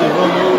devant nous.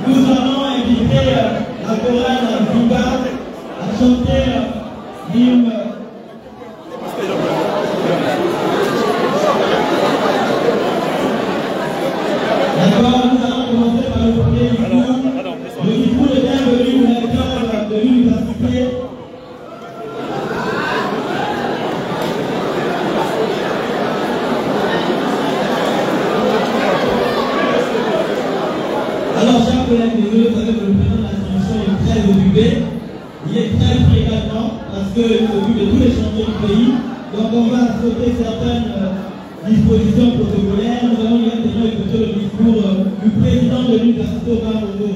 Nous allons inviter la chorale Zumba Alors, chers collègues, désolé, vous savez que le président de la transition est très occupé. Il est très pris également parce qu'il s'occupe de tous les chantiers du pays. Donc, on va sauter certaines dispositions protocolaires. Nous allons maintenant écouter le discours du président de l'université au Congo.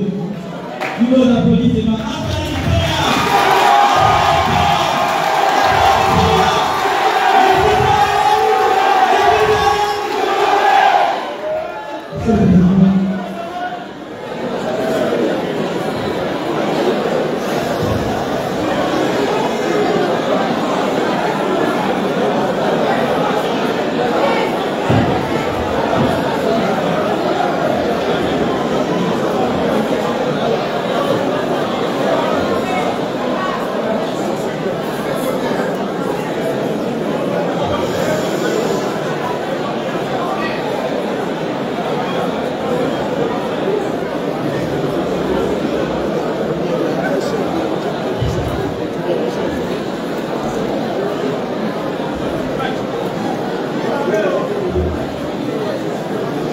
Nous applaudissements.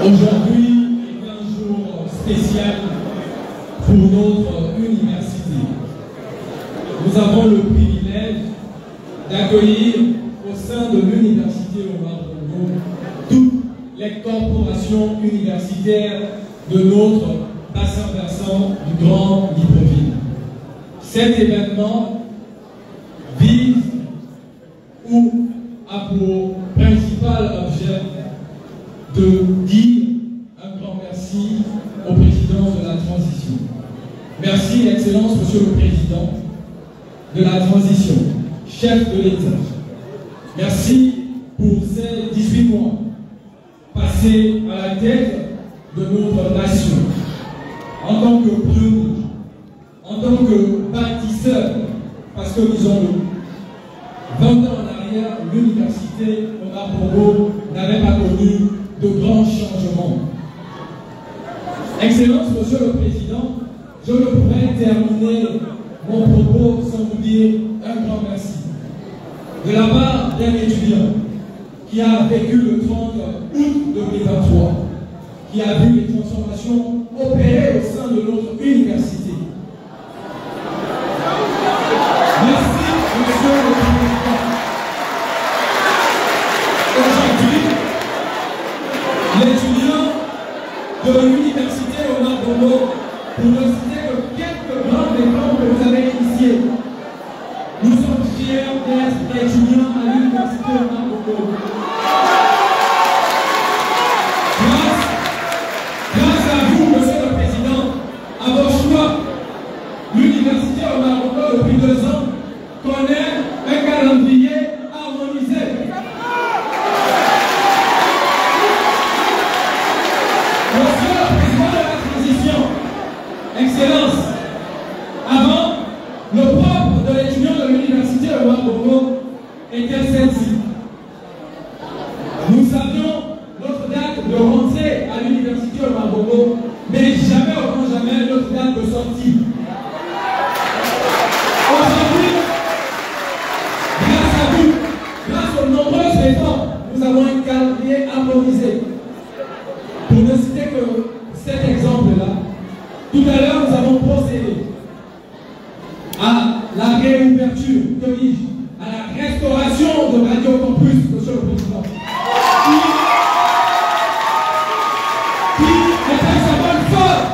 Aujourd'hui est un jour spécial pour notre université. Nous avons le privilège d'accueillir au sein de l'université Omar Bongo toutes les corporations universitaires de notre bassin versant du Grand Libreville. Cet événement vise ou a pour principal objet de dire un grand merci au président de la transition. Merci, Excellence, Monsieur le Président de la transition, chef de l'État. Merci pour ces 18 mois passés à la tête de notre nation, en tant que pionnier, en tant que bâtisseur, parce que nous avons 20 ans en arrière, l'université Omar Bongo n'avait pas connu de grands changements. Excellence, Monsieur le Président, je ne pourrais terminer mon propos sans vous dire un grand merci. De la part d'un étudiant qui a vécu le 30 août 2023, qui a vu les transformations opérées au sein de notre université. Merci, Monsieur le Président. Aujourd'hui, l'étudiant de l'université Omar Bongo, pour ne citer que quelques grands éléments que vous avez initiés, nous sommes fiers d'être étudiants à l'université Omar Bongo. Grâce à vous, Monsieur le Président, à vos choix, l'université Omar Bongo, depuis 2 ans, connaît un calendrier harmonisé. Monsieur le Président de la transition, Excellence, avant, le propre de l'étudiant de l'université Omar Bongo était celle-ci. Nous savions notre date de rentrée à l'université Omar Bongo, mais jamais, au grand jamais, notre date de sortie. Aujourd'hui, grâce à vous, grâce aux nombreux efforts, nous avons un calendrier harmonisé. Pour ne citer que cet exemple-là, tout à l'heure, nous avons procédé à la réouverture, que dis-je, à la restauration de Radio Campus, Monsieur le Président, qui est un symbole fort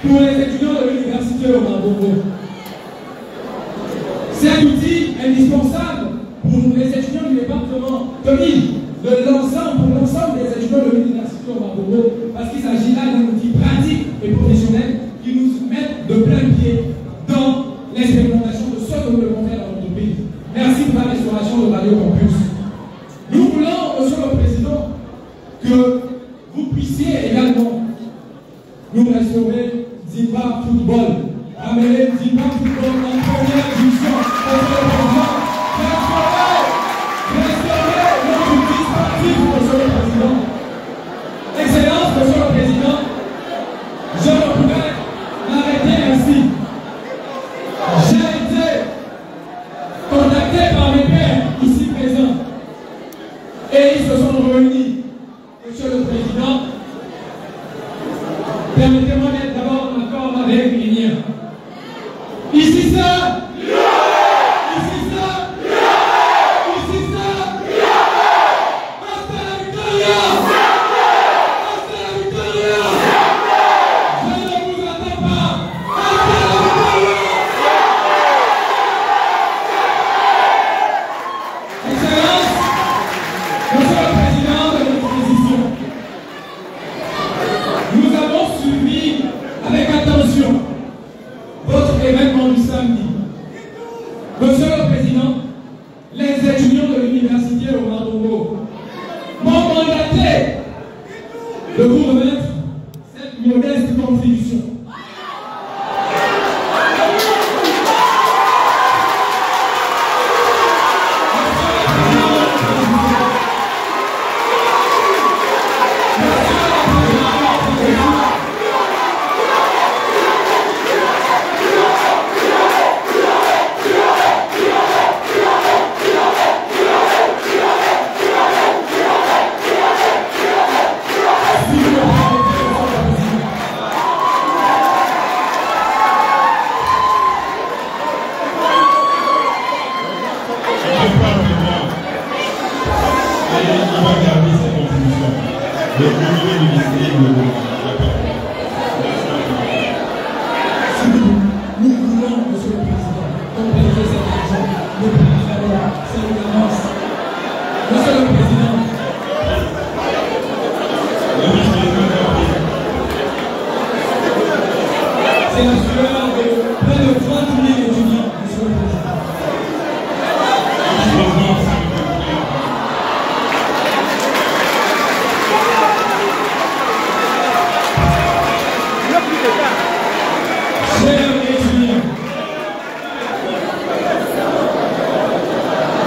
pour les étudiants de l'université Omar Bongo. Cet outil indispensable pour les étudiants du département, que dis-je, de l'ensemble, pour l'ensemble des étudiants de l'université Omar Bongo, parce qu'il s'agit là d'un outil pratique et professionnel qui nous met de plein pied dans l'expérimentation de ce que nous devons faire dans notre pays. Merci pour la restauration de Radio Campus. Nous voulons, Monsieur le Président, que vous puissiez également nous restaurer Zimba Football. Amener Zimba Football en première division. Monsieur le Président, restaurer notre outil sportif, Monsieur le Président. Excellence, Monsieur le Président, je ne pourrais m'arrêter ainsi. J'ai été contacté par mes pairs ici présents et ils se sont réunis. Monsieur le Président, permettez-moi d'abord de vous remettre cette modeste contribution.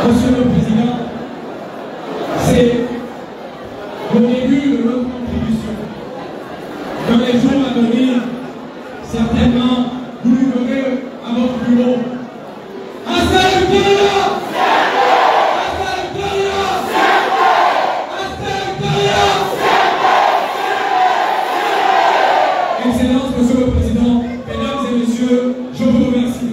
Monsieur le Président, c'est le début de notre contribution. Dans les jours à venir, certainement, vous nous verrez à votre bureau. Excellence, Monsieur le Président, Mesdames et Messieurs, je vous remercie.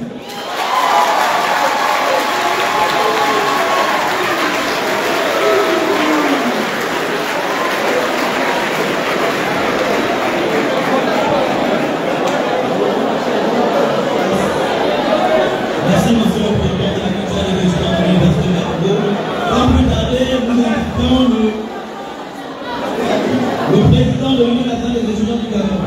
Merci, Monsieur le Président de la Culture et des États de l'Université de Bordeaux. Sans plus tarder, nous invitons le président de l'Union nationale des étudiants du Gabon.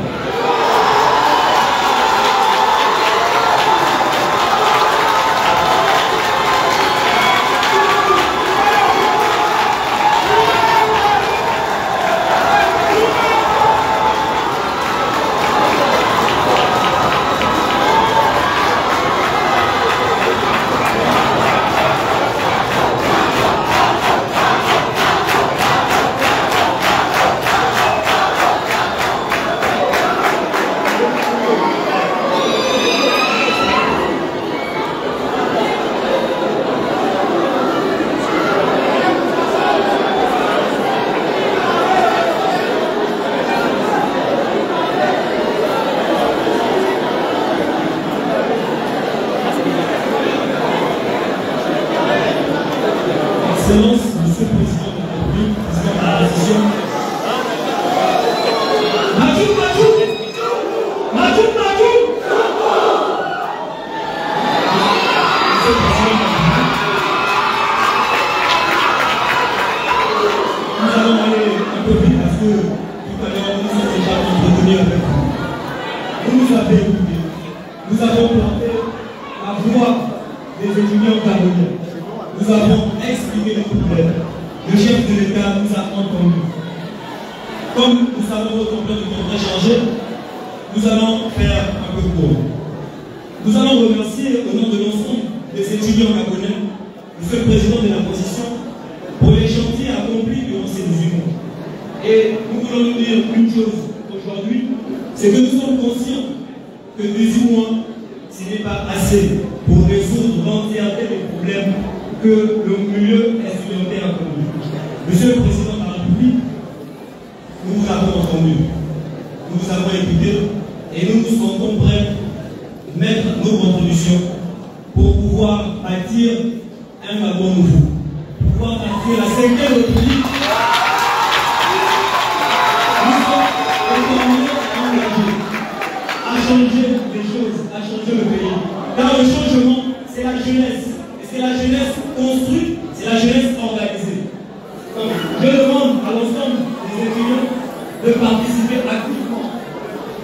Excellence, Monsieur le Président de la République, Président de la Nation. Nous allons aller un peu vite parce que tout à l'heure nous sommes déjà entretenus avec vous. Vous nous avez écouté. Nous avons porté la voix des étudiants camerounais. Nous avons expliqué les problèmes. Le chef de l'État nous a entendus. Comme nous savons votre emploi de temps changer, nous allons faire un peu court. Nous allons remercier au nom de l'ensemble des étudiants gabonais, Monsieur le Président de la Position, pour les chantiers accomplis durant ces 18 mois. Et nous voulons nous dire une chose aujourd'hui, c'est que nous sommes conscients que 18 mois, ce n'est pas assez pour résoudre l'entièreté des problèmes que le milieu estudiantin a connu. Monsieur le Président de la République, nous vous avons entendu, nous vous avons écouté et nous nous sentons prêts à mettre nos contributions pour pouvoir bâtir un Gabon nouveau, pour pouvoir bâtir la 5e République. Nous sommes déterminés à engager, à changer les choses, à changer le pays. Car le changement, c'est la jeunesse. Et c'est la jeunesse construite, c'est la jeunesse organisée. Donc, je demande à l'ensemble des étudiants de participer activement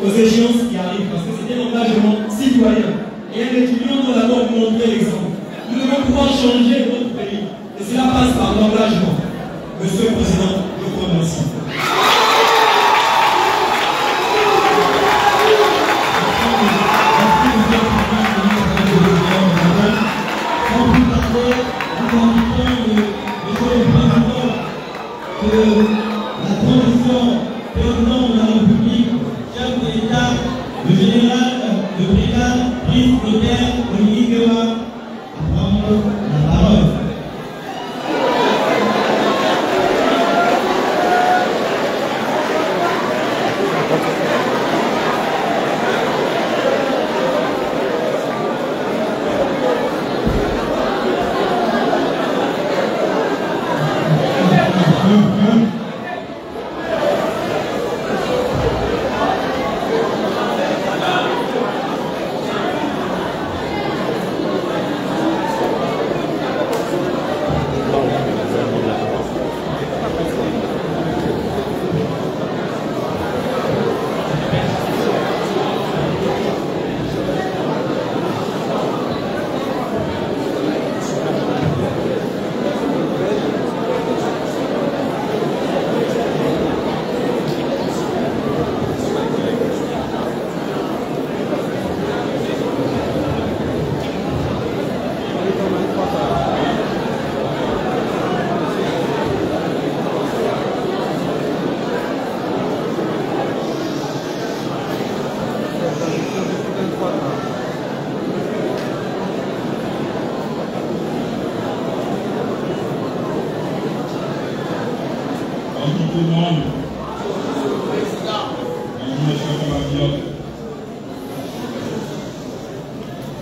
aux échéances qui arrivent, parce que c'est un engagement citoyen. Et un étudiant doit d'abord montrer l'exemple. Nous devons pouvoir changer notre pays. Et cela passe par l'engagement. Monsieur le Président, je vous remercie. la transition président de la République, chef de l'État, le général de brigade, prince notaire Olivier Guéwa, à prendre la parole.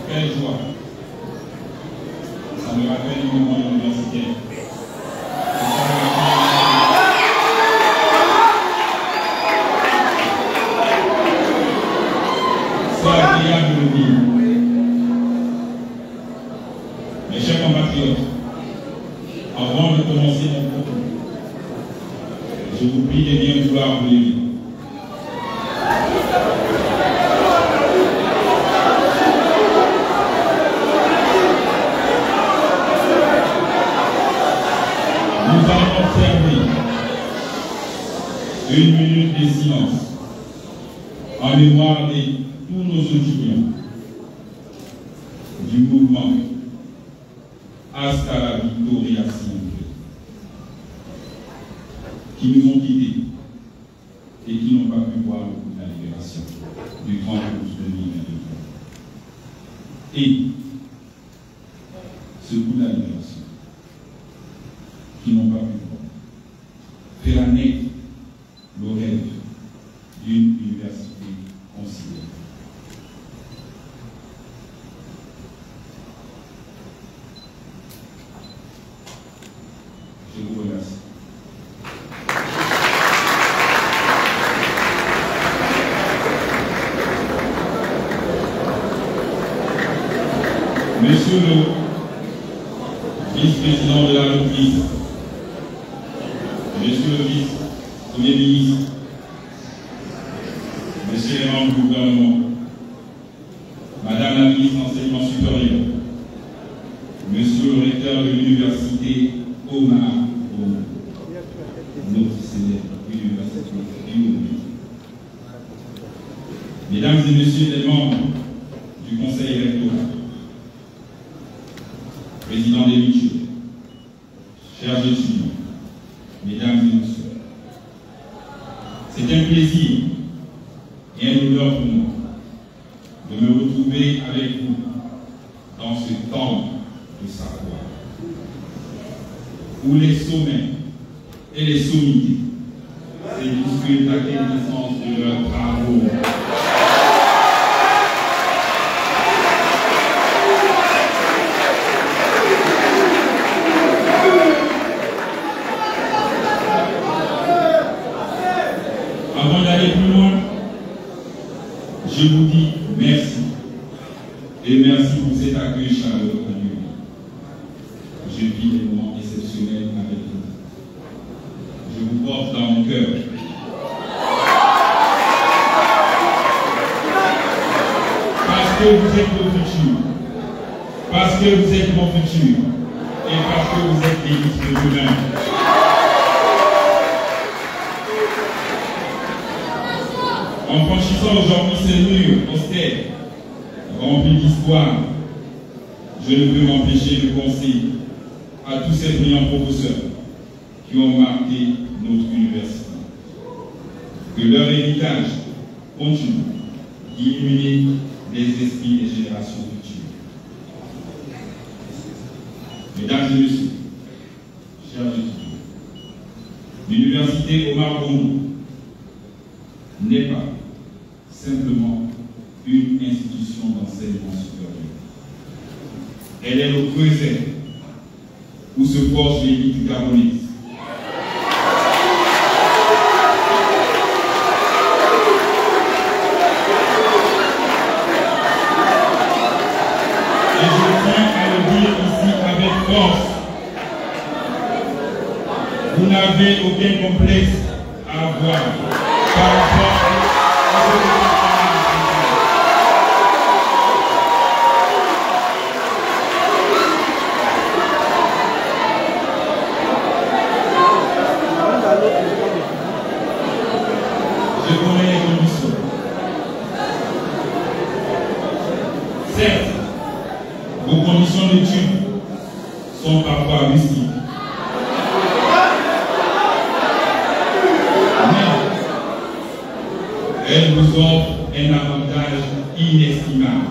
Quelle joie. Ça me rappelle le moment universitaire. C'est agréable de le dire. Mes chers compatriotes, avant de commencer mon propos, je vous prie de bien vouloir vous lever. Nous allons observer une minute de silence en mémoire de tous nos étudiants du mouvement Hasta la Victoria Siempre, qui nous ont quittés et qui n'ont pas pu voir le coup de la libération du 30 août 2023. Et ce coup de la libération, qui n'ont pas pu voir, fera naître le rêve d'une université considérée. Je vous remercie. Monsieur le vice-président de la République, Monsieur le vice-premier ministre, Monsieur les membres du gouvernement, Madame la ministre de l'Enseignement supérieur, Monsieur le recteur de l'université Omar Bongo, notre célèbre université inoubliée. Mesdames et Messieurs les membres du Conseil électoral, Président des Michel, chers étudiants, Mesdames et Messieurs, c'est un plaisir et un honneur pour moi de me retrouver avec vous dans ce temps de savoir, où les sommets et les sommités s'illustrent la quintessence de leurs travaux. Avant d'aller plus loin, je vous dis merci. Et merci pour cet accueil chaleureux en lieu. Je vis des moments exceptionnels avec vous. Je vous porte dans mon cœur. Parce que vous êtes le futur. Parce que vous êtes mon futur. Et parce que vous êtes l'élite de demain. En franchissant aujourd'hui ces murs austères, remplis d'histoire, je ne peux m'empêcher de penser à tous ces brillants professeurs qui ont marqué notre université. Que leur héritage continue d'illuminer les esprits des générations futures. Mesdames et messieurs, chers étudiants, l'université Omar Bongo n'est pas simplement une institution d'enseignement supérieur. Elle est le creuset où se forge l'élite du Cameroun. Et je tiens à le dire ici avec force. Vous n'avez aucun complexe à avoir par rapport à ce que je connais les conditions. Certes, vos conditions d'études sont parfois rustiques. Elle vous offre un avantage inestimable.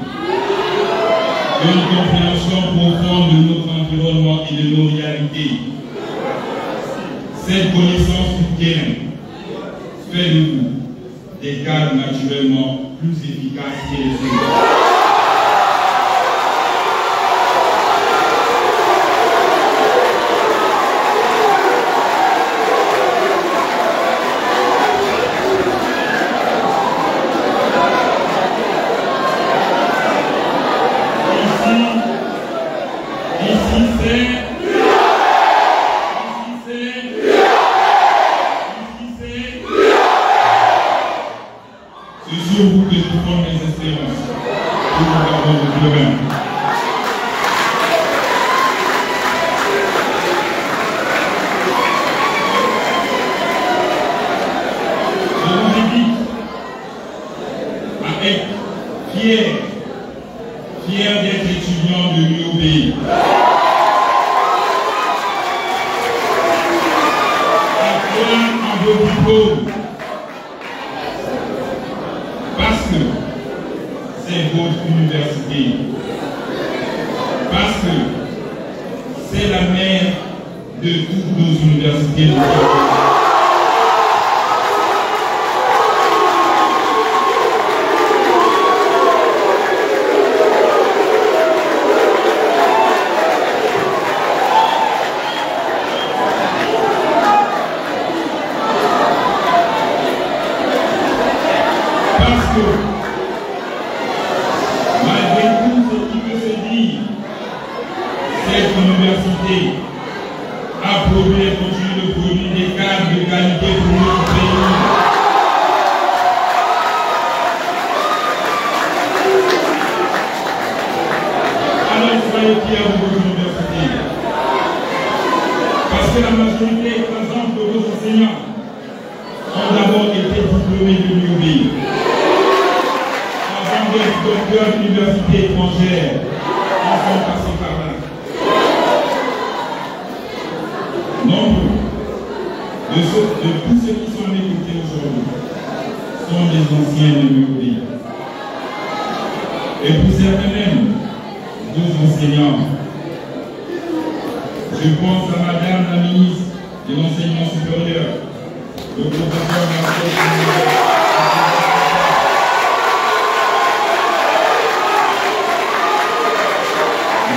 Une compréhension profonde de notre environnement et de nos réalités. Cette connaissance du terrain fait de vous des cadres naturellement plus efficaces que les autres. C'est sur vous que je prends mes espérances pour nous avoir le problème. Je vous invite à être fiers d'être étudiants de l'UOB. À croire en vos diplômes. Parce que c'est votre université. Parce que c'est la mère de toutes nos universités de Cameroun. Malgré tout ce qui peut se dire, cette université a produit et continue de produire des cadres de qualité pour notre pays. Alors soyez fiers de votre université. Parce que la majorité écrasante de vos enseignants ont d'abord été diplômés de l'UOB. Docteurs d'universités étrangères en sont passés par là. Nombre de tous ceux qui sont écoutés aujourd'hui sont des anciens de l'UOB. Et pour certains même, deux enseignants. Je pense à Madame la ministre de l'Enseignement supérieur, le professeur Marcel.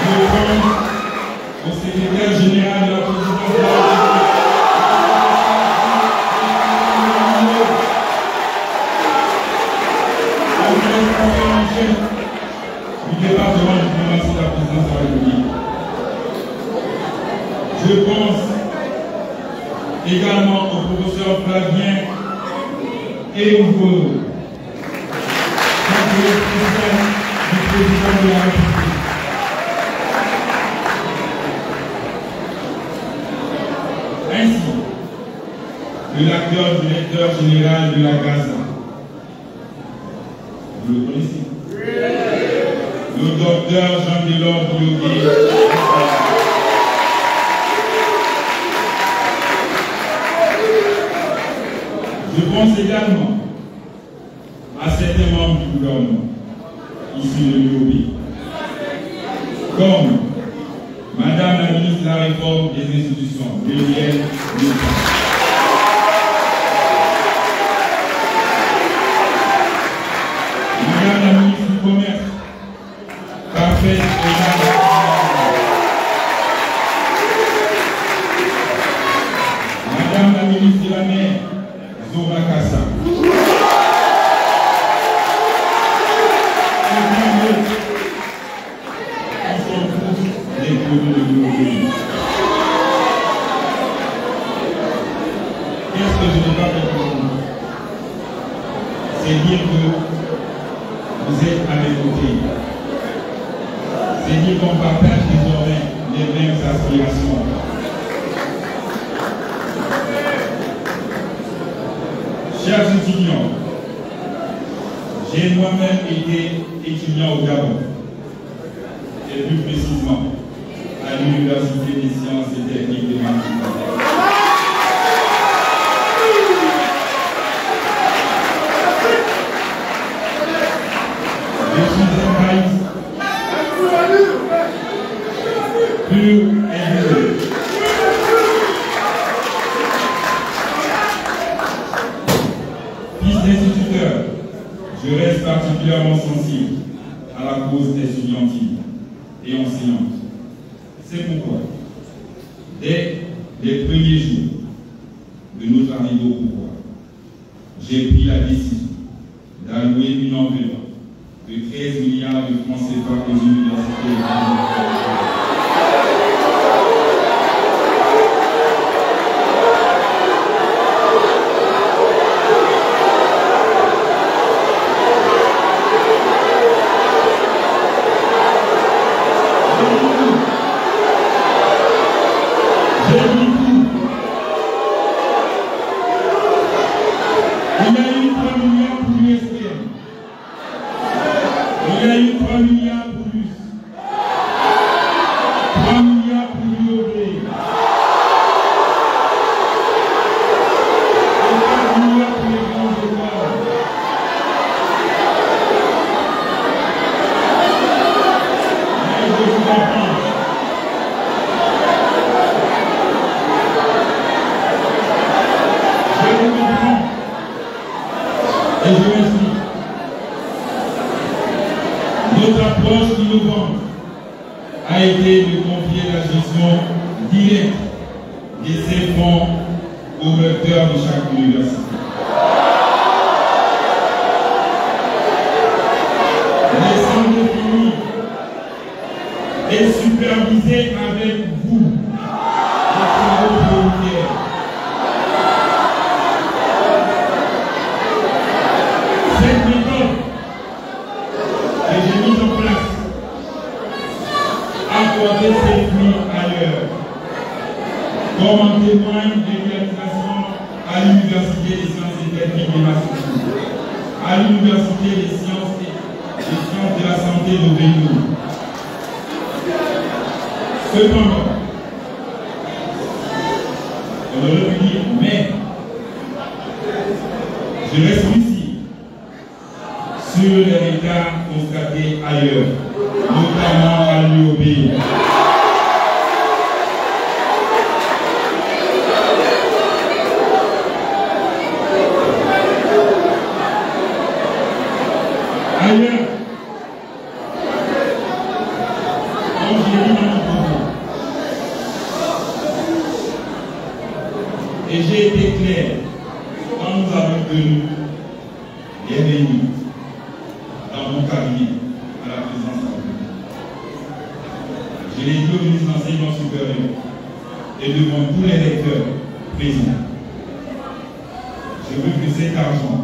Je pense au secrétaire général de la présidence de la République, du département de diplomatie de la présidence de la République. Je pense également au professeur Flavien et au président de la République. Ainsi que l'acteur directeur général de la Gaza. Vous le connaissez? Le docteur Jean-Delors Diogé. Je pense également à certains membres du gouvernement issus de l'UOB, comme Madame la ministre de la Réforme des institutions, Muriel Nota. Madame la ministre du Commerce, Parfaite Ousmane. Madame la ministre de la Mer, Zora Kassa. Qu'est-ce que je n'ai pas fait pour vous? C'est dire que vous êtes à mes côtés. C'est dire qu'on partage désormais les mêmes aspirations. Chers étudiants, j'ai moi-même été étudiant au Gabon, et plus précisément à l'Université des sciences et techniques de Martinique. Je suis un pays pur et dur. Fils d'instituteur, je reste particulièrement sensible à la cause estudiantine et enseignante. C'est pourquoi, dès les premiers jours de notre arrivée au pouvoir, j'ai pris la décision d'allouer une enveloppe de 13 milliards de francs CFA aux universités et notre approche innovante a été de confier la gestion directe de ces fonds au recteur de chaque université. Laissant définir et superviser avec vous les travaux prioritaires. Cette méthode que j'ai mise en place a porté ses fruits ailleurs, comme en témoigne des réalisations à l'Université des sciences et techniques de Massachusetts, à l'Université des sciences de la santé de Bénin. Cependant, on aurait pu dire, mais je reste lucide sur les retards constatés ailleurs, notamment à l'UOB. Ailleurs, comme je l'ai dit dans mon propos, et j'ai été clair quand nous avons tenu les réunions dans mon cabinet à la présidence de la République. Je l'ai dit au ministre de l'Enseignement supérieur et devant tous les recteurs présents. Je veux que cet argent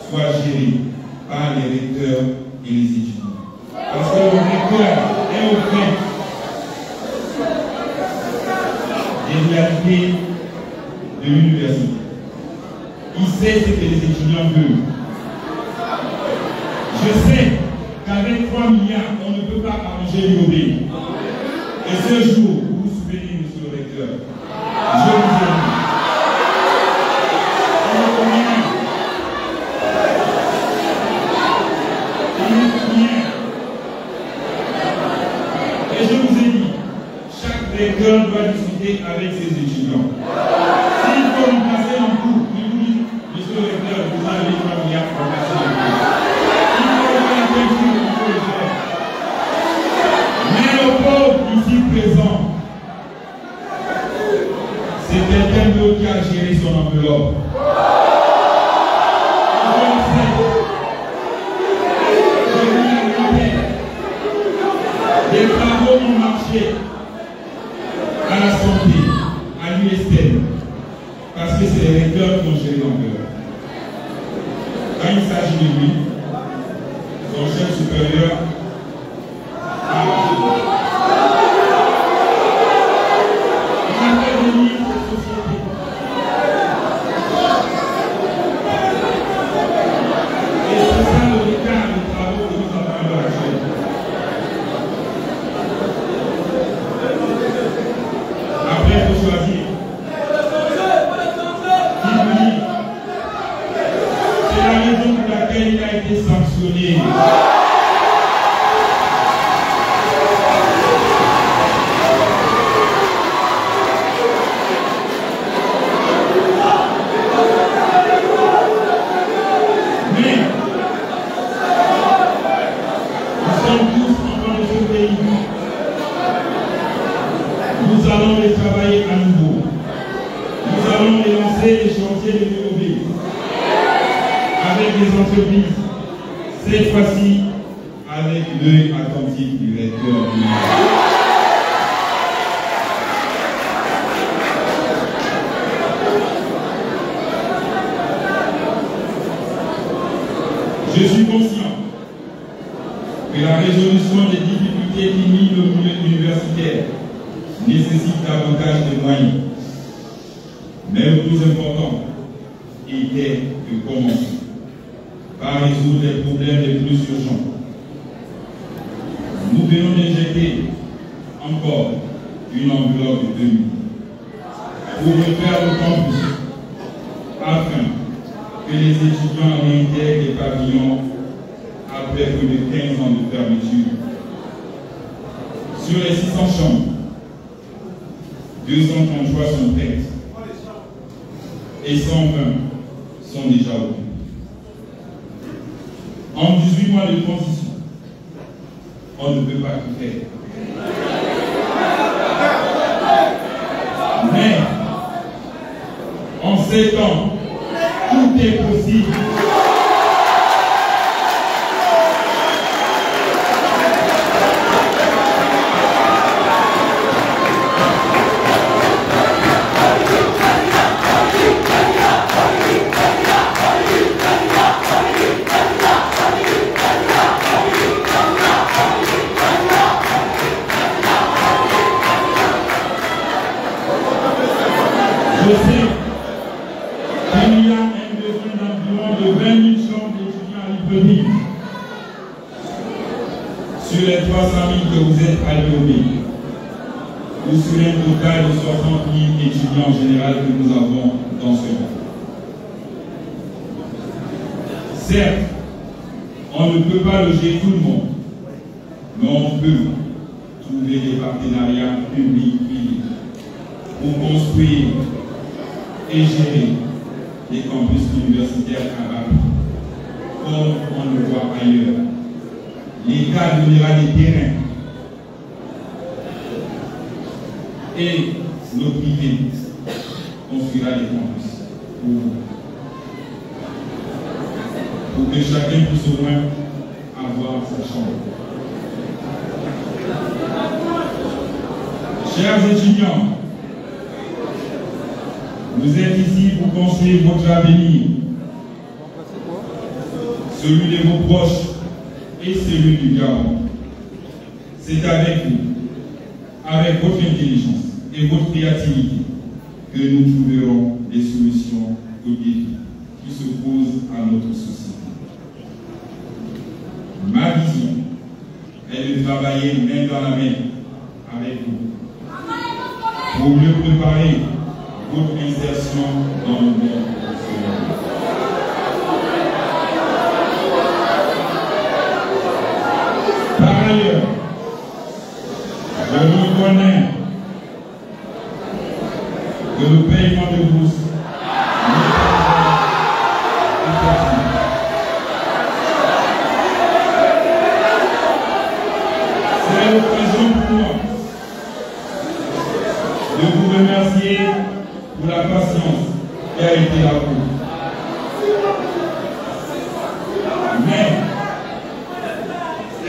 soit géré par les recteurs et les étudiants. Parce que le recteur est au fait des réalités de l'université. Il sait ce que les étudiants veulent. Je sais qu'avec 3 milliards, on ne peut pas arranger l'UOB. Et ce jour, vous vous souvenez, monsieur le recteur, je vous ai dit, on recteur doit discuter avec ses étudiants. S'il faut nous passer en cours, il vous dit, monsieur le recteur, vous avez 3 milliards pour passer en cours. Il faut le faire bien sûr, il faut le faire. Mais le pauvre ici présent, c'est quelqu'un d'autre qui a géré son enveloppe. Les travaux ont marché à la santé, à l'USN, parce que c'est les recteurs qui ont géré l'enveloppe. Quand il s'agit de lui, son chef supérieur a fait venir cette société. Et c'est ça le retard des travaux que nous avons à l'heure actuelle. Après, il faut choisir. Qui vous dit? C'est la raison pour laquelle il a été sanctionné. Mais nous sommes tous enfants de ce pays. Nous allons les travailler à nouveau. Nous allons les lancer les chantiers de l'immobilier avec les entreprises. Cette fois-ci, avec l'œil attentif du recteur. Je suis conscient que la résolution des difficultés qui minent le milieu universitaire nécessite davantage de moyens. Mais le plus important était de commencer par résoudre les problèmes les plus urgents. Nous venons d'injecter encore une enveloppe de 2 millions pour refaire le campus afin que les étudiants réintègrent les pavillons après plus de 15 ans de fermeture. Sur les 600 chambres, 233 sont prêtes et 120 sont déjà occupées. En 18 mois de transition, on ne peut pas tout faire. Mais en 7 ans, tout est possible. Je sais qu'il y a un besoin d'environ de 20 000 chambres d'étudiants à Libreville sur les 300 000 que vous êtes alloués, ou sur un total de 60 000 étudiants en général que nous avons dans ce monde. Certes, on ne peut pas loger tout le monde, mais on peut trouver des partenariats publics-privés pour construire et gérer les campus universitaires arabes, comme on le voit ailleurs. L'État donnera des terrains et le privé construira des campus pour que chacun puisse au moins avoir sa chambre. Chers étudiants, vous êtes ici pour construire votre avenir, celui de vos proches et celui du Gabon. C'est avec vous, avec votre intelligence et votre créativité, que nous trouverons des solutions aux défis qui se posent à notre société. Ma vision est de travailler main dans la main avec vous pour mieux préparer votre insertion dans le monde professionnel. Par ailleurs, je reconnais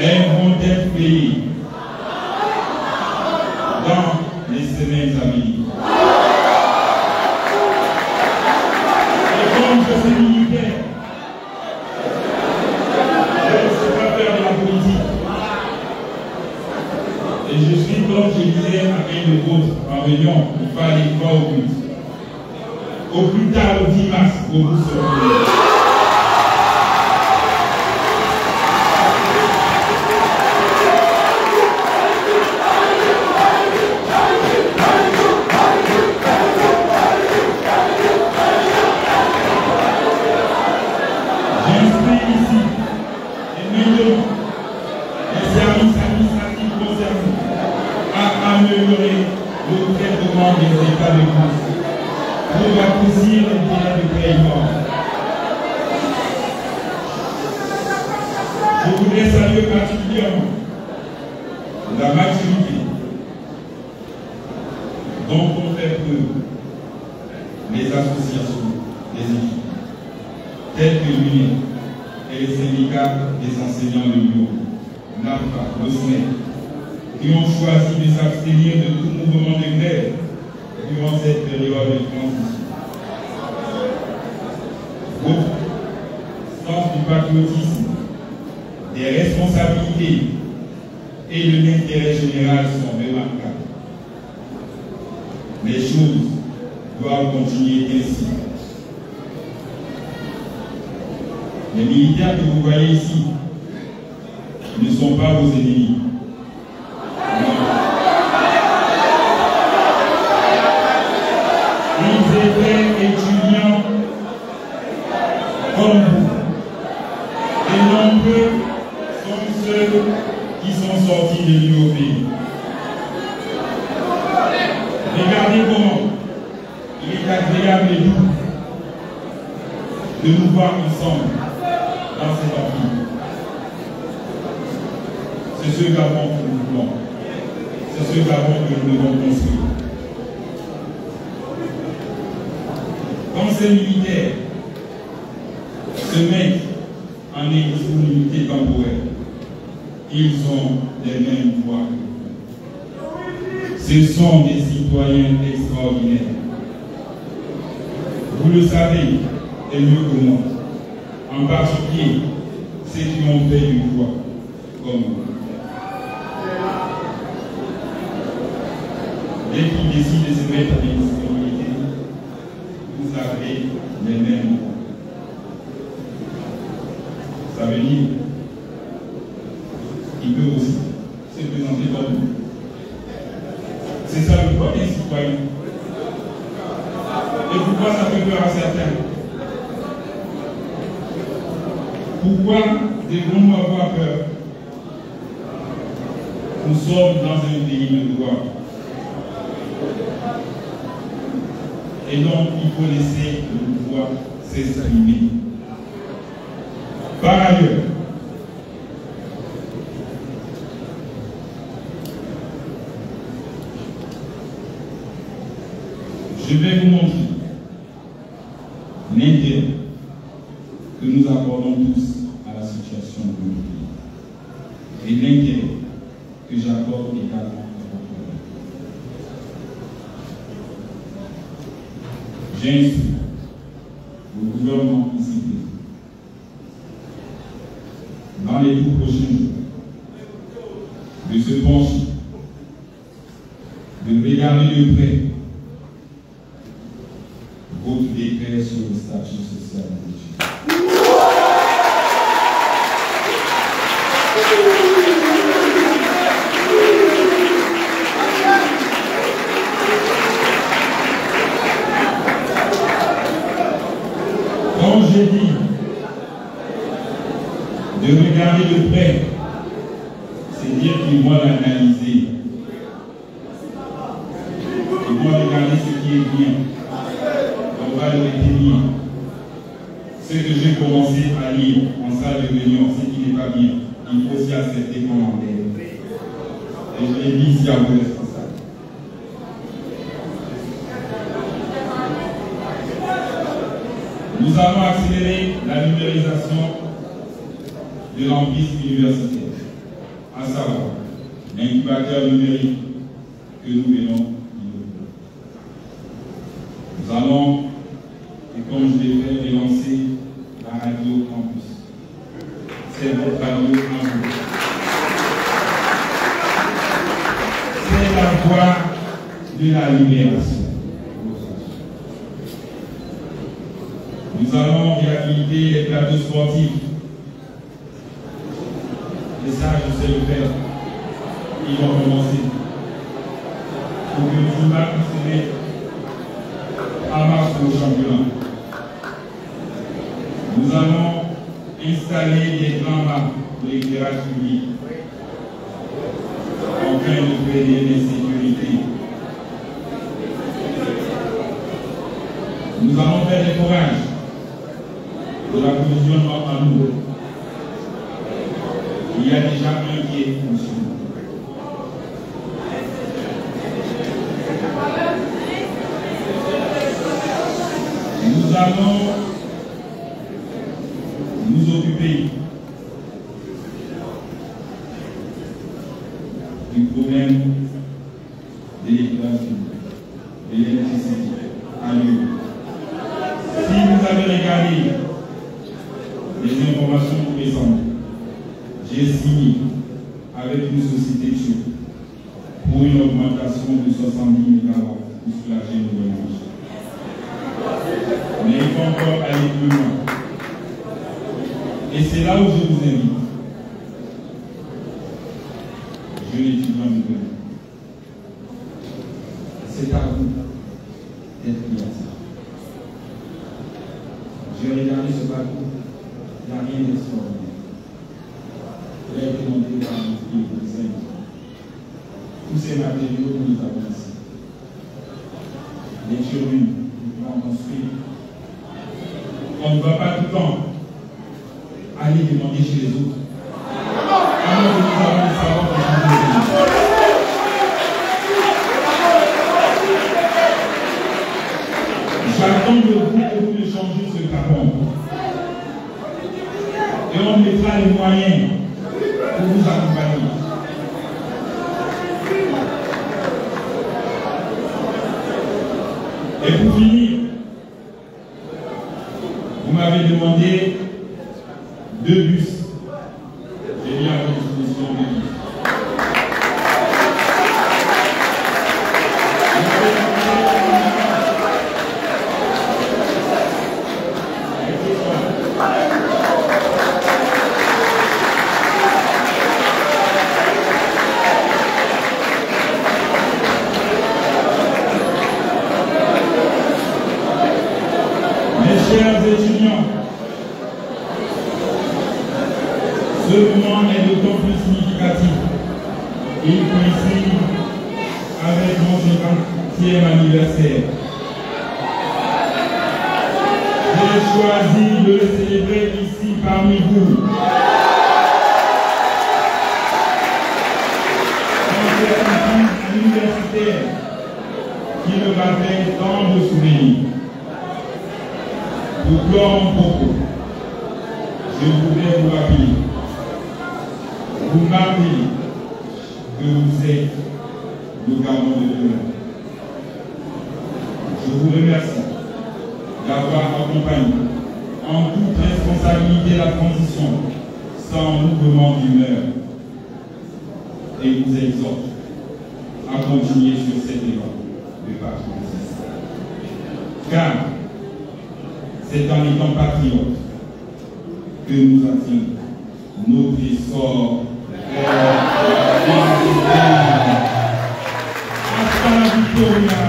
elles vont être payées dans les semaines à venir. Et comme je suis militaire, je ne sais pas faire de la politique. Et je suis, comme je disais à un de vôtres en réunion, il fallait pas au but. Au plus tard, le 10 mars, pour vous sortir. améliorer le traitement des états de grâce pour raccourcir les délais de paiement. Je voudrais saluer particulièrement la maturité dont ont fait preuve les associations, les équipes, telles que l'UNE et les syndicats des enseignants de Lyon, NAPA, le SNEC, qui ont choisi de s'abstenir de tout mouvement de grève durant cette période de transition. Votre sens du patriotisme, des responsabilités et de l'intérêt général sont remarquables. Les choses doivent continuer ainsi. Les militaires que vous voyez ici ne sont pas vos ennemis. Ils étaient étudiants comme vous. Et nombreux sont ceux qui sont sortis de l'UOP. Regardez comment il est agréable et doux de nous voir ensemble dans cet empire. C'est ce qu'avant que nous voulons. C'est ce qu'avant que nous devons construire. Quand ces militaires se mettent en indisponibilité temporaire, ils ont les mêmes droits. Ce sont des citoyens extraordinaires. Vous le savez, et mieux que moi, en particulier ceux qui ont fait du droit comme vous. Dès qu'ils décident de se mettre en indisponibilité, vous avez les mêmes droits. Ça veut dire qu'il peut aussi se présenter comme vous. C'est ça le droit des citoyens. Et pourquoi ça fait peur à certains? Pourquoi devons-nous avoir peur? Nous sommes dans un pays de droit. Et donc, il faut laisser le pouvoir s'exprimer. Par ailleurs, je vais vous montrer l'intérêt que nous accordons tous à la situation de notre pays et l'intérêt que j'accorde également à votre pays. J'instruis le gouvernement ici dans les tout prochains jours de se pencher, de regarder de près votre décret sur le statut social des étudiants. Quand j'ai dit de regarder de près, c'est dire qu'ils vont l'analyser. Ils vont regarder ce qui est bien. On va le retenir. Ce que j'ai commencé à lire en salle de réunion, ce qui n'est pas bien, il faut aussi accepter qu'on l'enlève. Et je l'ai dit ici à vos responsables. Nous allons accélérer la numérisation de l'emprise universitaire. à savoir l'incubateur numérique que nous venons d'inaugurer. Nous allons, et comme je l'ai fait, relancer la radio campus. C'est votre radio en vous. C'est la voix de la libération. Nous allons réhabiliter les plateaux sportifs. Et ça, je sais le faire. Ils vont commencer. Pour que le Zumba puisse se mettre à marche au championnat. Nous allons installer des grands mâts pour l'éclairage public. Enfin, de prévenir l'insécurité. Nous allons faire des forages de l'approvisionnement en eau. Il y a déjà un qui est fonctionnel. Nous allons nous occuper du problème de l'éclairage public, de l'électricité à l'eau. Si vous avez regardé les informations présentes, j'ai signé avec une société turque pour une augmentation de 70 MW pour soulager nos ménages. Mais il faut encore aller plus loin. Et c'est là où je vous invite. Jeunes étudiants du pays. C'est à vous d'être créatifs. J'ai regardé ce parcours, il n'y a rien d'extraordinaire. Il a été monté par notre pays. Tous ces matériaux que nous avons ici. Les tribunes, nous pouvons construire. On ne va pas tout le temps aller demander chez les autres. Alors que nous avons le savoir pour changer les choses. J'attends de vous que vous me changez ce carton. Et on mettra les moyens pour vous accompagner. Et pour finir, vous m'avez demandé 2 bus. J'ai mis à votre disposition 2 bus. Chers étudiants, ce moment est d'autant plus significatif. Il coïncide avec mon 50e anniversaire. J'ai choisi de le célébrer ici parmi vous. Un certificat universitaire qui me rappelle tant de souvenirs. Pour clore mon propos, je voudrais vous rappeler, vous marquer que vous êtes le garant de demain. Je vous remercie d'avoir accompagné en toute responsabilité la transition sans mouvement d'humeur et vous exhorte à continuer sur cette élan de patriotisme. Car c'est en étant patriote que nous atteignons notre essor vers la victoire. Hasta la victoria.